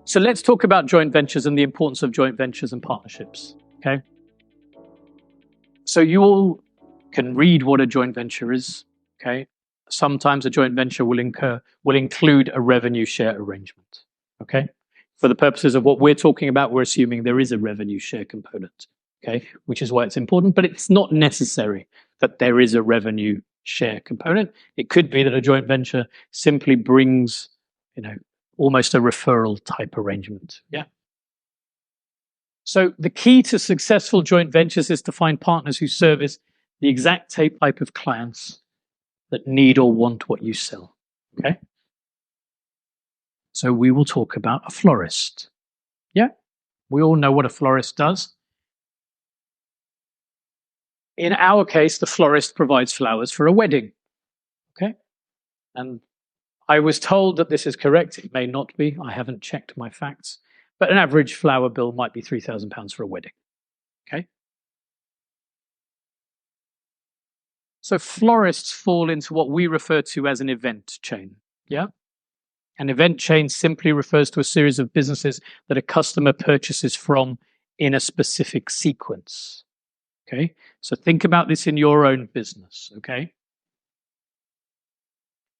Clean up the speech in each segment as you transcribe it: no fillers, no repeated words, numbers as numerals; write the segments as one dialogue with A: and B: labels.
A: So let's talk about joint ventures and the importance of joint ventures and partnerships, okay? So you all can read what a joint venture is, okay? Sometimes a joint venture will include a revenue share arrangement, okay? For the purposes of what we're talking about, we're assuming there is a revenue share component, okay? Which is why it's important, but it's not necessary that there is a revenue share component. It could be that a joint venture simply brings, almost a referral type arrangement, yeah? So the key to successful joint ventures is to find partners who service the exact type of clients that need or want what you sell, okay? So we will talk about a florist. Yeah, we all know what a florist does. In our case, the florist provides flowers for a wedding, okay? And I was told that this is correct. It may not be. I haven't checked my facts. But an average flower bill might be £3,000 for a wedding, okay? So florists fall into what we refer to as an event chain, yeah? An event chain simply refers to a series of businesses that a customer purchases from in a specific sequence, okay? So think about this in your own business, okay?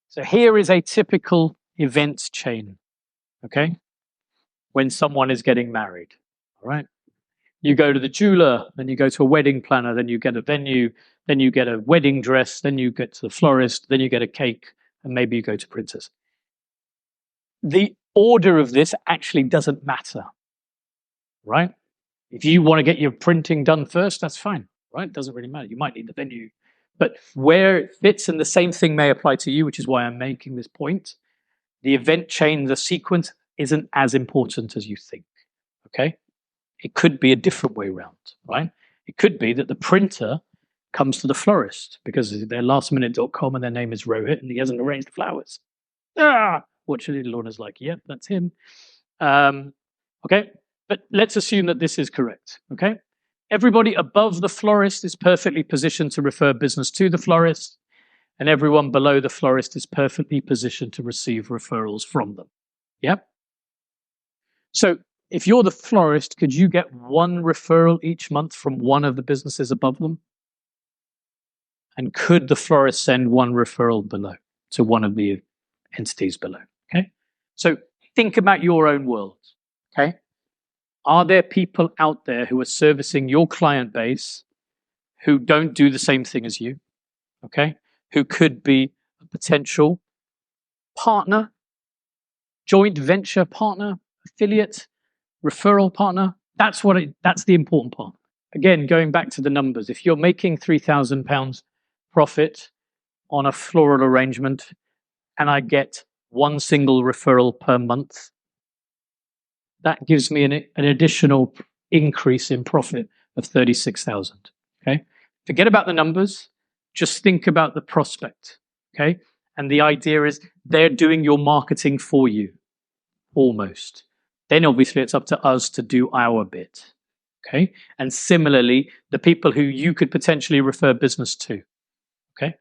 A: So here is a typical event chain, okay? When someone is getting married, all right? You go to the jeweler, then you go to a wedding planner, then you get a venue, then you get a wedding dress, then you get to the florist, then you get a cake, and maybe you go to printers. The order of this actually doesn't matter, right? If you want to get your printing done first, that's fine, right? It doesn't really matter. You might need the venue. But where it fits, and the same thing may apply to you, which is why I'm making this point, the event chain, the sequence, isn't as important as you think, okay? It could be a different way around, right? It could be that the printer comes to the florist because they're lastminute.com and their name is Rohit and he hasn't arranged the flowers. Fortunately, Lorna's like, yep, that's him. Okay, but let's assume that this is correct, okay? Everybody above the florist is perfectly positioned to refer business to the florist, and everyone below the florist is perfectly positioned to receive referrals from them. Yep. So if you're the florist, could you get one referral each month from one of the businesses above them? And could the florist send one referral below to one of the entities below? Okay. So think about your own world. Okay. Are there people out there who are servicing your client base who don't do the same thing as you? Okay. Who could be a potential partner, joint venture partner, affiliate, referral partner? That's the important part. Again, going back to the numbers, if you're making £3,000 profit on a floral arrangement and I get one single referral per month, that gives me an additional increase in profit of 36,000. Okay. Forget about the numbers. Just think about the prospect. Okay. And the idea is they're doing your marketing for you almost. Then obviously it's up to us to do our bit. Okay. And similarly, the people who you could potentially refer business to. Okay.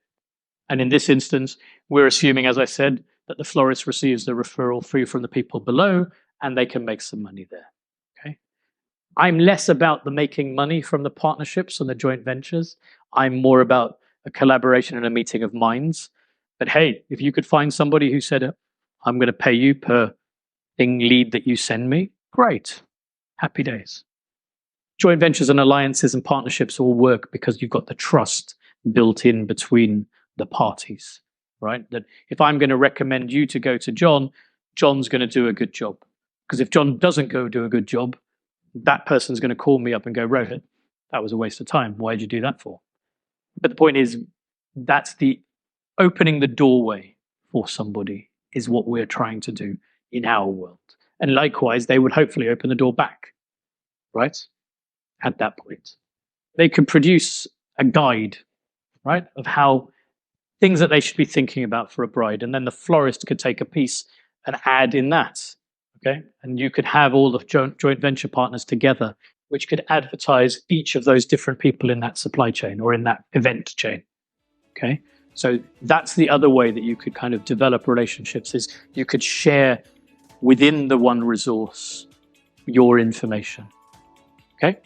A: And in this instance, we're assuming, as I said, that the florist receives the referral fee from the people below and they can make some money there. Okay. I'm less about the making money from the partnerships and the joint ventures. I'm more about a collaboration and a meeting of minds. But hey, if you could find somebody who said, I'm going to pay you per thing lead that you send me, great. Happy days. Joint ventures and alliances and partnerships all work because you've got the trust built in between the parties, right? That if I'm going to recommend you to go to John, John's going to do a good job. Because if John doesn't go do a good job, that person's going to call me up and go, Rohit, that was a waste of time. Why did you do that for? But the point is, that's the opening the doorway for somebody is what we're trying to do in our world. And likewise, they would hopefully open the door back, right? At that point. They could produce a guide, right, of how things that they should be thinking about for a bride. And then the florist could take a piece and add in that, okay? And you could have all the joint venture partners together, which could advertise each of those different people in that supply chain or in that event chain, okay? So that's the other way that you could kind of develop relationships is you could share within the one resource your information. Okay?